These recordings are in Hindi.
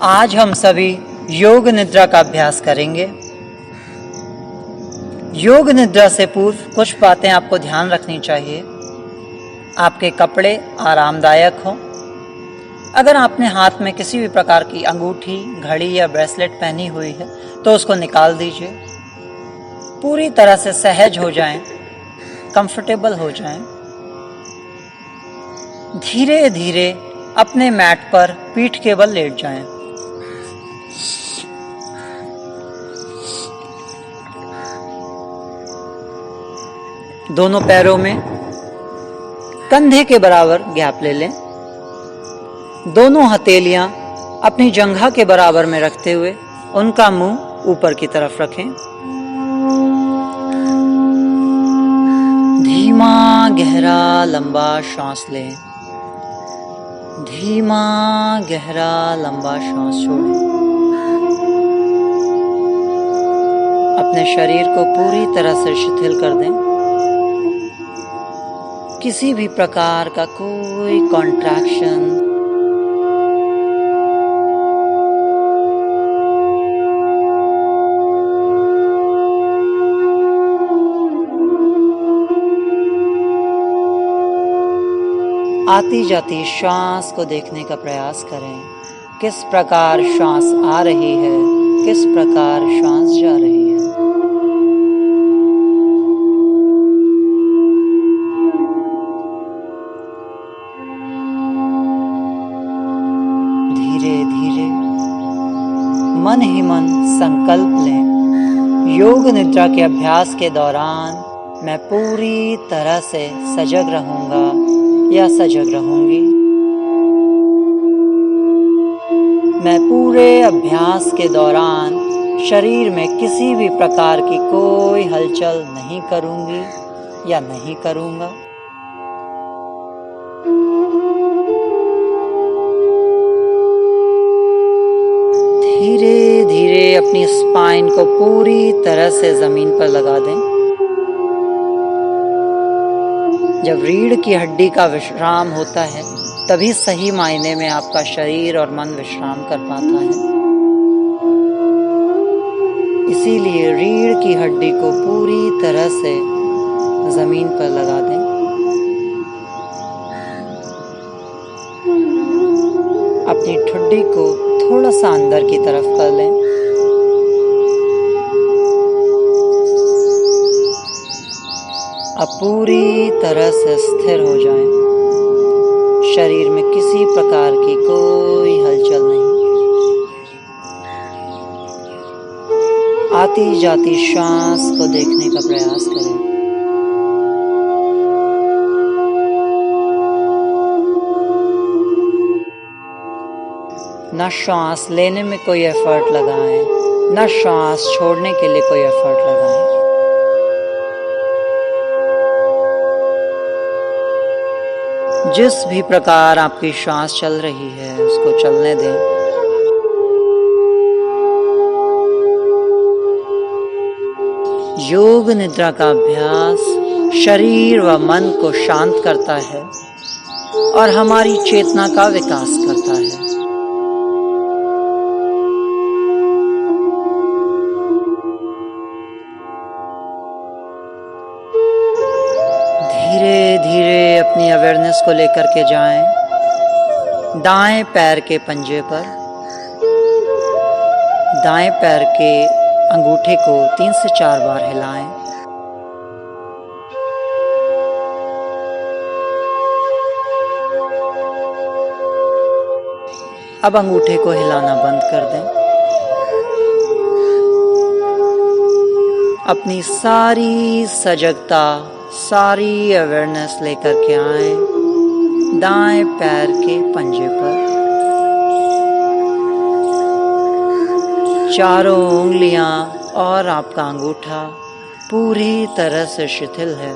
आज हम सभी योग निद्रा का अभ्यास करेंगे। योग निद्रा से पूर्व कुछ बातें आपको ध्यान रखनी चाहिए। आपके कपड़े आरामदायक हों। अगर आपने हाथ में किसी भी प्रकार की अंगूठी, घड़ी या ब्रेसलेट पहनी हुई है तो उसको निकाल दीजिए। पूरी तरह से सहज हो जाएं, कंफर्टेबल हो जाएं। धीरे धीरे अपने मैट पर पीठ के बल लेट जाएं। दोनों पैरों में कंधे के बराबर गैप ले लें। दोनों हथेलियां अपनी जंघा के बराबर में रखते हुए उनका मुंह ऊपर की तरफ रखें। धीमा गहरा लंबा सांस लें। धीमा गहरा लंबा सांस छोड़ें। अपने शरीर को पूरी तरह से शिथिल कर दें। किसी भी प्रकार का कोई कॉन्ट्रैक्शन, आती जाती श्वास को देखने का प्रयास करें। किस प्रकार श्वास आ रही है, किस प्रकार श्वास जा रही है। धीरे धीरे मन ही मन संकल्प लें, योग निद्रा के अभ्यास के दौरान मैं पूरी तरह से सजग रहूंगा या सजग रहूंगी। मैं पूरे अभ्यास के दौरान शरीर में किसी भी प्रकार की कोई हलचल नहीं करूंगी या नहीं करूंगा। धीरे धीरे अपनी स्पाइन को पूरी तरह से जमीन पर लगा दें। जब रीढ़ की हड्डी का विश्राम होता है तभी सही मायने में आपका शरीर और मन विश्राम कर पाता है। इसीलिए रीढ़ की हड्डी को पूरी तरह से जमीन पर लगा दें। अपनी ठुड्डी को थोड़ा सा अंदर की तरफ कर लें। अब पूरी तरह से स्थिर हो जाएं। शरीर में किसी प्रकार की कोई हलचल नहीं। आती जाती श्वास को देखने का प्रयास करें। न श्वास लेने में कोई एफर्ट लगाएं, न श्वास छोड़ने के लिए कोई एफर्ट लगाएं। जिस भी प्रकार आपकी श्वास चल रही है उसको चलने दें। योग निद्रा का अभ्यास शरीर व मन को शांत करता है और हमारी चेतना का विकास करता है। धीरे धीरे अपनी अवेयरनेस को लेकर के जाएं। दाएं पैर के पंजे पर दाएं पैर के अंगूठे को 3 से 4 बार हिलाएं। अब अंगूठे को हिलाना बंद कर दें। अपनी सारी सजगता, सारी अवेयरनेस लेकर के आए दाएं पैर के पंजे पर। चारों उंगलियां और आपका अंगूठा पूरी तरह से शिथिल है।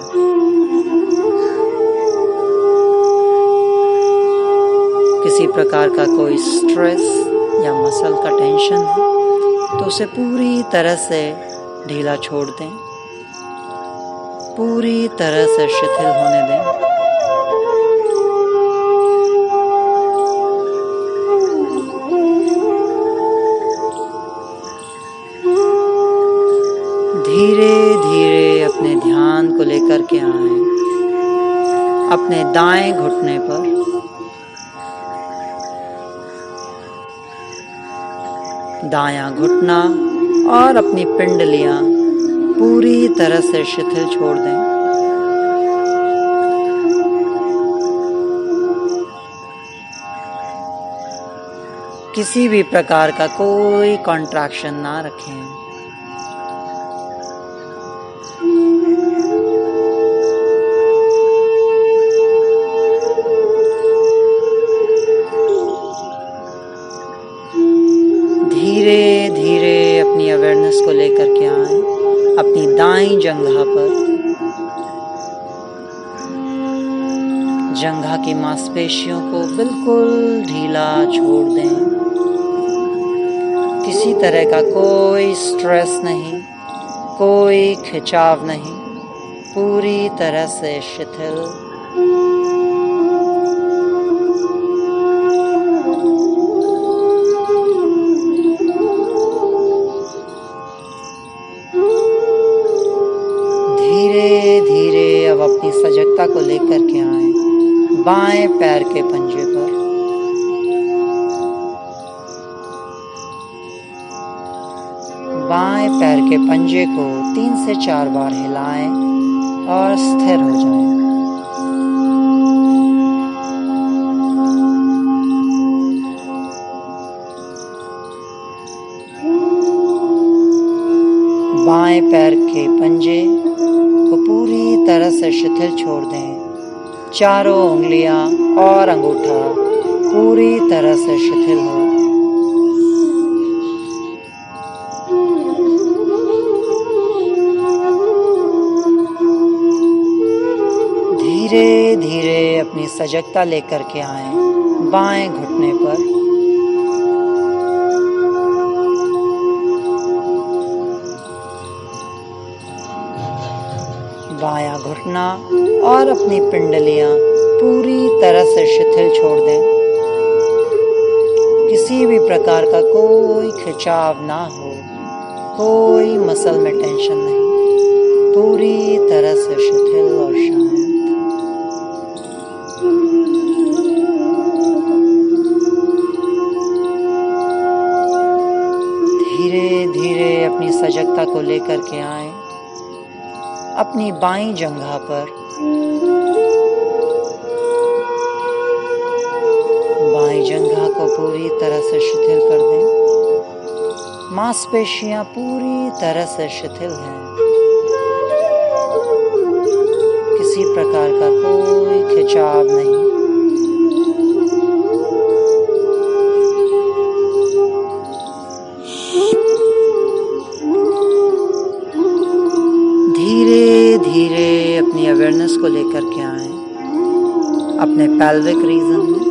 किसी प्रकार का कोई स्ट्रेस या मसल का टेंशन है तो उसे पूरी तरह से ढीला छोड़ दें। पूरी तरह से शिथिल होने दें। धीरे धीरे अपने ध्यान को लेकर के आए अपने दाएं घुटने पर। दायां घुटना और अपनी पिंडलियां पूरी तरह से शिथिल छोड़ दें। किसी भी प्रकार का कोई कॉन्ट्रैक्शन ना रखें। धीरे धीरे अपनी अवेयरनेस को लेकर के आए अपनी दाईं जंघा पर। जंघा की मांसपेशियों को बिल्कुल ढीला छोड़ दें। किसी तरह का कोई स्ट्रेस नहीं, कोई खिंचाव नहीं, पूरी तरह से शिथिल। धीरे धीरे अब अपनी सजगता को लेकर के आए बाएं पैर के पंजे पर। बाएं पैर के पंजे को 3 से 4 बार हिलाएं और स्थिर हो जाएं। बाएं पैर के पंजे को पूरी तरह से शिथिल छोड़ दें। चारों उंगलियां और अंगूठा पूरी तरह से शिथिल हो। धीरे धीरे अपनी सजगता लेकर के आए बाएं घुटने पर। बायां घुटना और अपनी पिंडलियां पूरी तरह से शिथिल छोड़ दें। किसी भी प्रकार का कोई खिंचाव ना हो, कोई मसल में टेंशन नहीं, पूरी तरह से शिथिल और शांत। धीरे धीरे अपनी सजगता को लेकर के आए अपनी बाईं जंघा पर। बाईं जंघा को पूरी तरह से शिथिल कर दें। मांसपेशियां पूरी तरह से शिथिल हैं। किसी प्रकार का कोई खिंचाव नहीं। धीरे धीरे अपनी अवेयरनेस को लेकर के आए अपने पेल्विक रीजन में।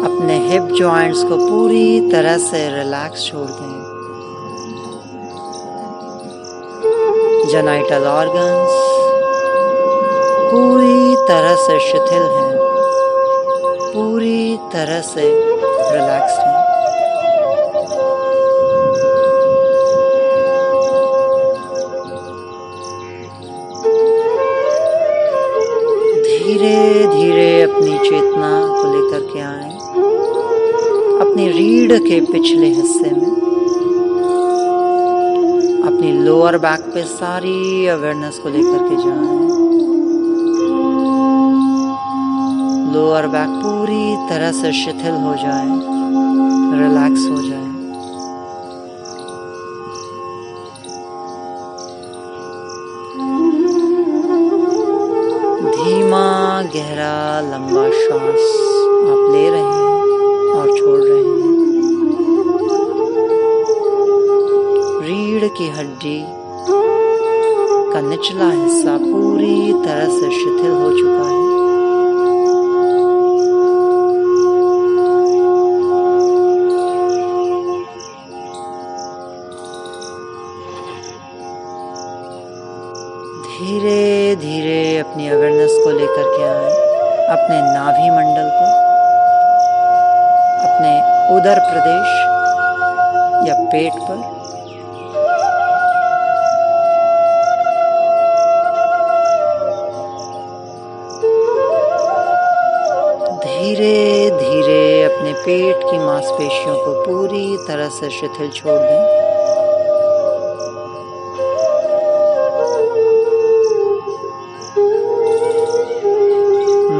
अपने हिप जॉइंट्स को पूरी तरह से रिलैक्स छोड़ दें। जेनाइटल ऑर्गन्स पूरी तरह से शिथिल हैं, पूरी तरह से रिलैक्स्ड हैं। धीरे धीरे अपनी चेतना को लेकर के आए अपनी रीढ़ के पिछले हिस्से में। अपनी लोअर बैक पे सारी अवेयरनेस को लेकर के जाएं। लोअर बैक पूरी तरह से शिथिल हो जाए, रिलैक्स हो जाए। धीमा गहरा लंबा श्वास आप ले रहे हैं और छोड़ रहे हैं। रीढ़ की हड्डी का निचला हिस्सा पूरी तरह से शिथिल हो चुका है। धीरे धीरे अपनी अवेयरनेस को लेकर के आए अपने नाभि मंडल पर, अपने उदर प्रदेश या पेट पर। धीरे धीरे अपने पेट की मांसपेशियों को पूरी तरह से शिथिल छोड़ दें।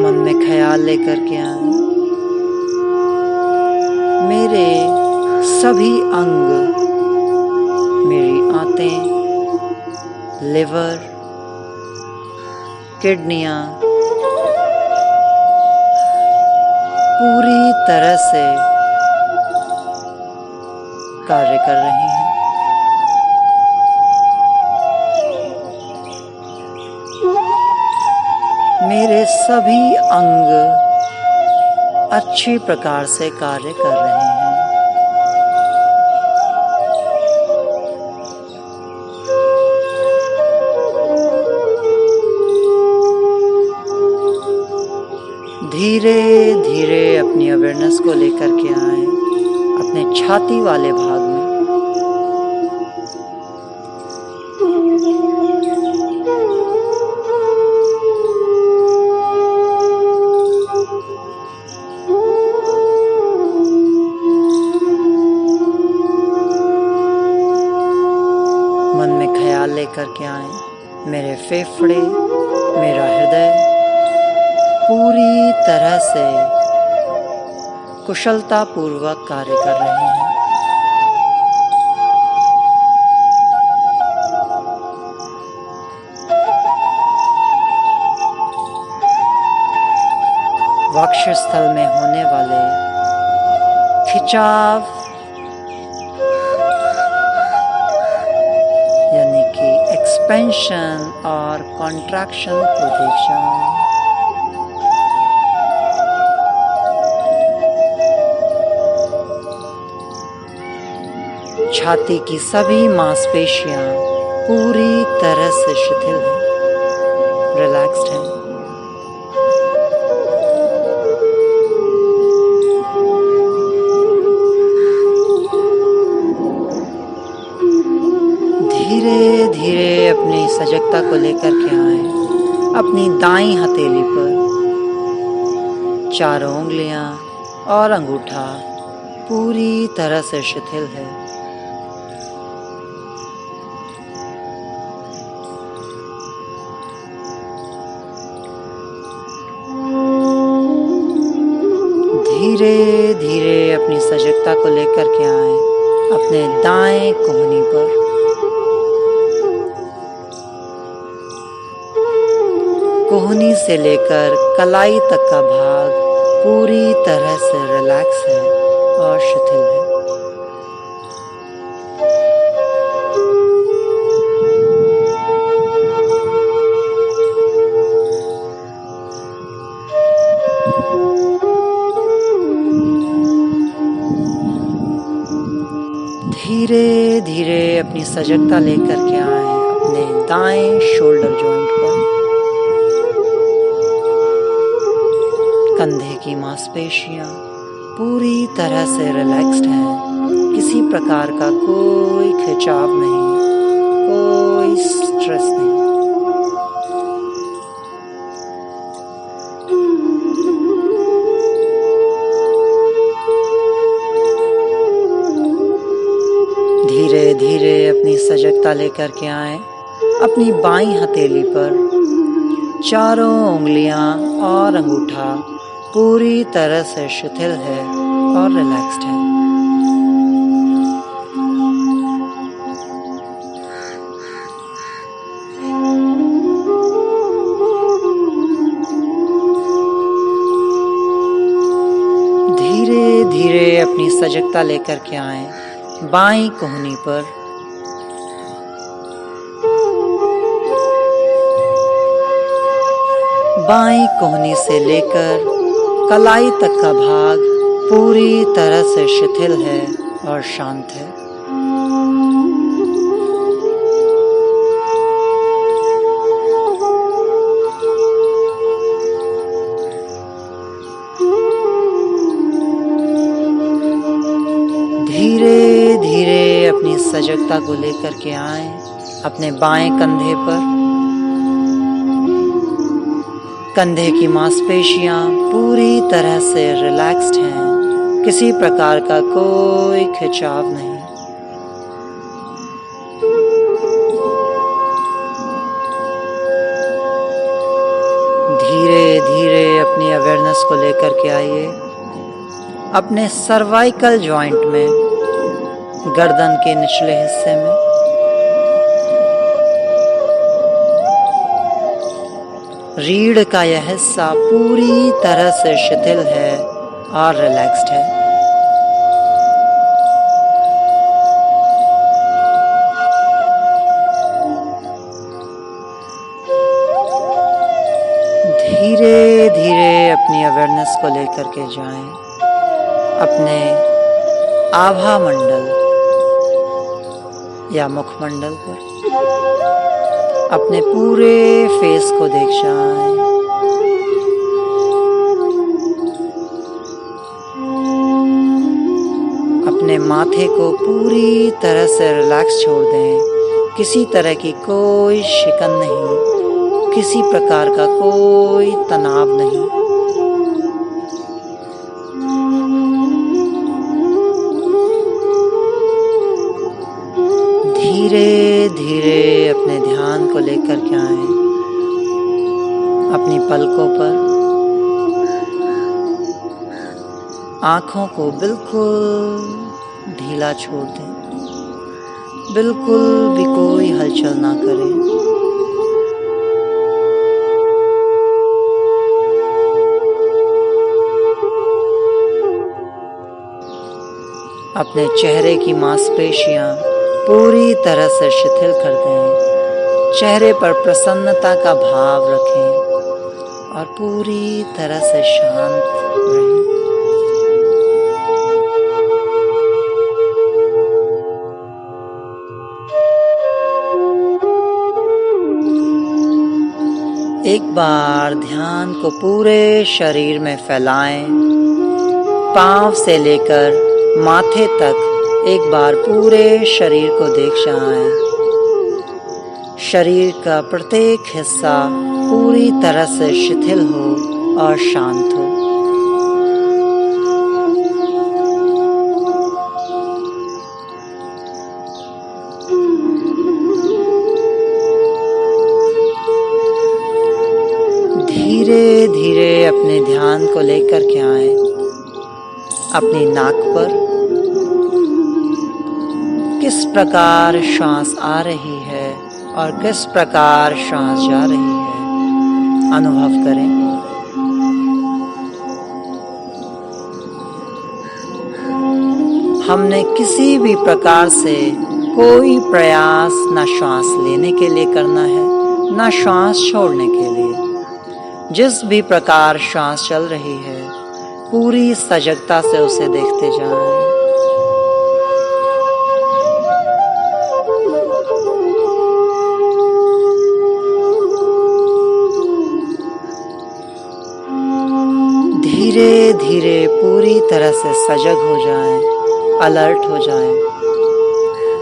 मन में ख्याल लेकर के आए, मेरे सभी अंग, मेरी आंतें, लिवर, किडनियां पूरी तरह से कार्य कर रही हैं। मेरे सभी अंग अच्छी प्रकार से कार्य कर रहे हैं। धीरे धीरे अपनी अवेयरनेस को लेकर के आए अपने छाती वाले भाग में। मन में ख्याल लेकर के आए, मेरे फेफड़े, मेरा हृदय पूरी तरह से कुशलता पूर्वक कार्य कर रहे हैं। वक्षस्थल में होने वाले खिंचाव यानी कि एक्सपेंशन और कॉन्ट्रैक्शन को देख जाएं। छाती की सभी मांसपेशियां पूरी तरह से शिथिल हैं, रिलैक्स्ड हैं। धीरे धीरे अपनी सजगता को लेकर के आए अपनी दाईं हथेली पर। चारों उंगलियां और अंगूठा पूरी तरह से शिथिल है। धीरे धीरे अपनी सजगता को लेकर के आए अपने दाएं कोहनी पर। कोहनी से लेकर कलाई तक का भाग पूरी तरह से रिलैक्स है और शिथिल है। धीरे धीरे अपनी सजगता लेकर के आए अपने दाएं शोल्डर जॉइंट पर। कंधे की मांसपेशियां पूरी तरह से रिलैक्स्ड हैं, किसी प्रकार का कोई खिंचाव नहीं, कोई स्ट्रेस नहीं। धीरे धीरे अपनी सजगता लेकर के आए अपनी बाईं हथेली पर। चारों उंगलियां और अंगूठा पूरी तरह से शिथिल है और रिलैक्स्ड है। धीरे धीरे अपनी सजगता लेकर के आए बाईं कोहनी पर। बाईं कोहनी से लेकर कलाई तक का भाग पूरी तरह से शिथिल है और शांत है। धीरे धीरे अपनी सजगता को लेकर के आए अपने बाएं कंधे पर। कंधे की मांसपेशियां पूरी तरह से रिलैक्स्ड हैं, किसी प्रकार का कोई खिंचाव नहीं। धीरे धीरे अपनी अवेयरनेस को लेकर के आइए अपने सर्वाइकल जॉइंट में, गर्दन के निचले हिस्से में। रीढ़ का यह हिस्सा पूरी तरह से शिथिल है और रिलैक्स्ड है। धीरे धीरे अपनी अवेयरनेस को लेकर के जाएं अपने आभा मंडल या मुखमंडल पर। अपने पूरे फेस को देख जाएं। अपने माथे को पूरी तरह से रिलैक्स छोड़ दें। किसी तरह की कोई शिकन नहीं, किसी प्रकार का कोई तनाव नहीं। धीरे धीरे अपने ध्यान को लेकर के आए अपनी पलकों पर। आँखों को बिल्कुल ढीला छोड़ दें, बिल्कुल भी कोई हलचल ना करें। अपने चेहरे की मांसपेशियां पूरी तरह से शिथिल कर दें। चेहरे पर प्रसन्नता का भाव रखें और पूरी तरह से शांत रहें। एक बार ध्यान को पूरे शरीर में फैलाएं। पांव से लेकर माथे तक एक बार पूरे शरीर को देख जाएं। शरीर का प्रत्येक हिस्सा पूरी तरह से शिथिल हो और शांत हो। धीरे धीरे अपने ध्यान को लेकर के आए अपनी नाक पर। किस प्रकार श्वास आ रही है और किस प्रकार श्वास जा रही है, अनुभव करें। हमने किसी भी प्रकार से कोई प्रयास न श्वास लेने के लिए करना है, न श्वास छोड़ने के लिए। जिस भी प्रकार श्वास चल रही है, पूरी सजगता से उसे देखते जाएं। धीरे धीरे पूरी तरह से सजग हो जाएं, अलर्ट हो जाएं।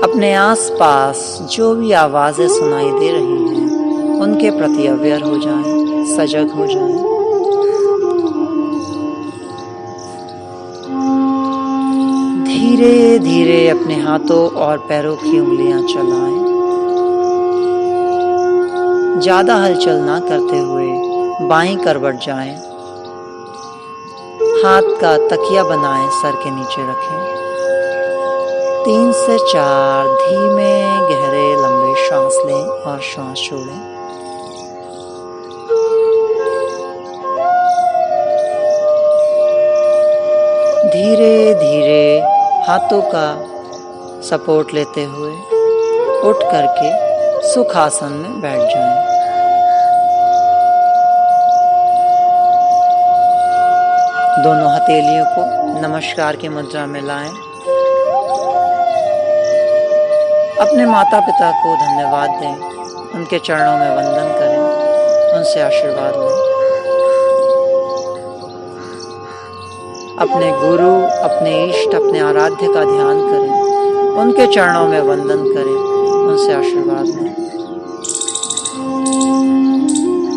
अपने आसपास जो भी आवाजें सुनाई दे रही हैं, उनके प्रति अवेयर हो जाएं, सजग हो जाएं। धीरे धीरे अपने हाथों और पैरों की उंगलियां चलाएं। ज्यादा हलचल ना करते हुए बाईं करवट जाएं। हाथ का तकिया बनाएं, सर के नीचे रखें। 3 से 4 धीमे गहरे लंबे श्वास लें और श्वास छोड़ें। धीरे धीरे हाथों का सपोर्ट लेते हुए उठ करके सुखासन में बैठ जाएं। दोनों हथेलियों को नमस्कार की मुद्रा में लाएं। अपने माता पिता को धन्यवाद दें, उनके चरणों में वंदन करें, उनसे आशीर्वाद लें। अपने गुरु, अपने इष्ट, अपने आराध्य का ध्यान करें उनके चरणों में वंदन करें, उनसे आशीर्वाद लें।